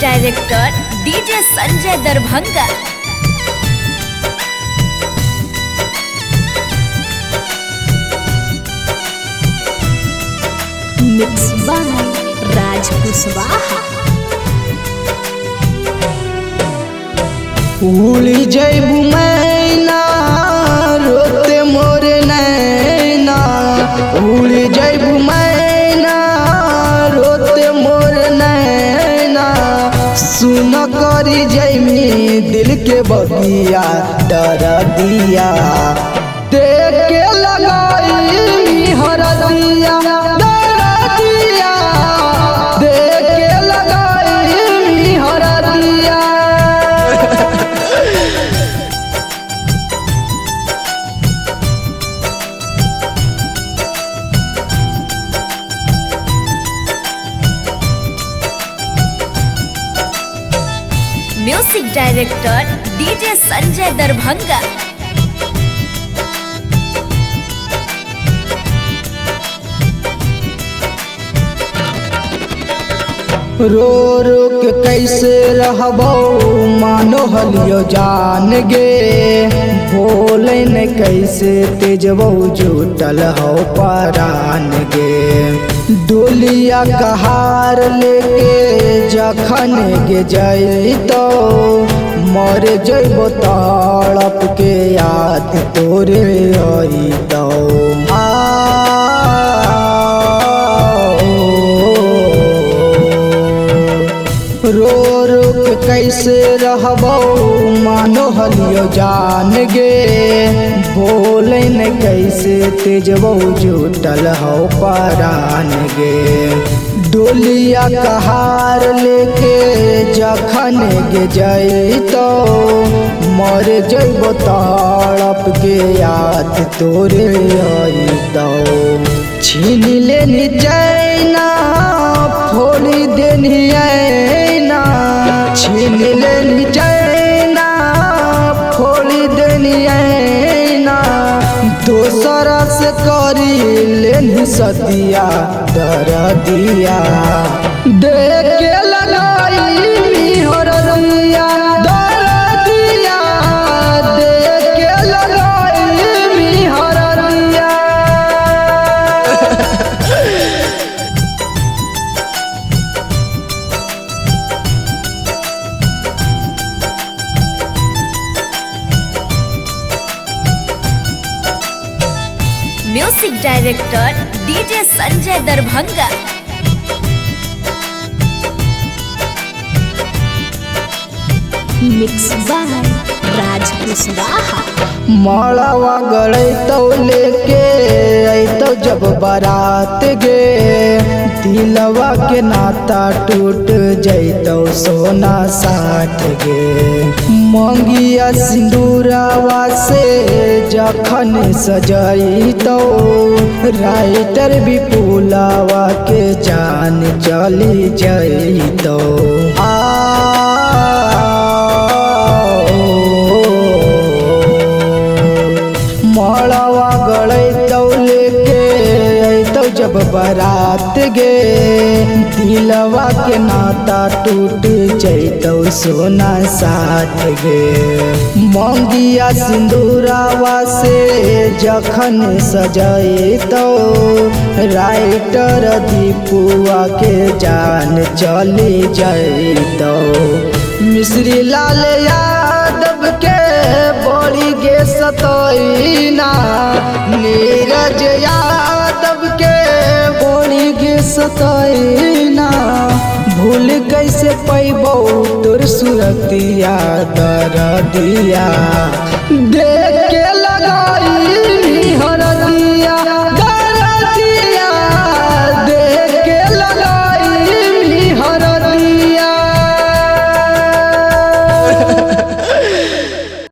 Director DJ Sanjay Darbhanga. Mix by Raj Kushwaha. उड़ी जैबू मैना रोते मोर नैना, उड़ी जैबू मैना रोते मोर नैना, सुन करी जैमी दिल के बगिया दरदिया, देख के लगाई हरदिया दरदिया, देख के लगाई हरदिया। Music director DJ Sanjay Darbhanga. रो रो के कैसे रहबो मानो हलियो जान गे, बोले न कैसे तेजबो जुटल हो परान गे। डोलिया कहार लेके जखन गे जैतो, मर जैबो तड़प के याद तोरे अइतो। रो रो के कैसे रहबो मानो हलियो जान गे, बोले न कैसे तेजबो जुटल हो परान गे। डोलिया कहार लेके जखन गे जैतो, मर जैबो तड़प के याद तोरे अइतो। छीन लेनी चैना फोड़ी देनी ऐना, छीन लेनी चैना फोड़ी देनी ऐना, दोसरा से करी लेनी सतिया दरदिया, देख के लगाई हरदिया दरदिया, देख के लगाई हरदिया। Music director DJ Sanjay Darbhanga. Mix by Raj Kushwaha. मड़वा गड़ैतो लेके अइतो जब बारात गे, दिलवा के नाता टूट जैतो सोना साथ गे। मंगिया सिंदूरावा से जखन सजैतो, राइटर विपुलावा के जान चली जैतो। मड़वा गड़ैतो लेके अइतो जब बारात गे, दिलवा के नाता टूट जैतो सोना साथ गे। मंगिया सिंदूरावा से जखन सजैतो, राइटर दीपुआ के जान चली जैतो। मिश्री लाल यादव के बड़ी गे सतैना, नीरज यादव के बड़ी गे सतैना, भूल कैसे पैबो तोर सुरतिया दरदिया, देख के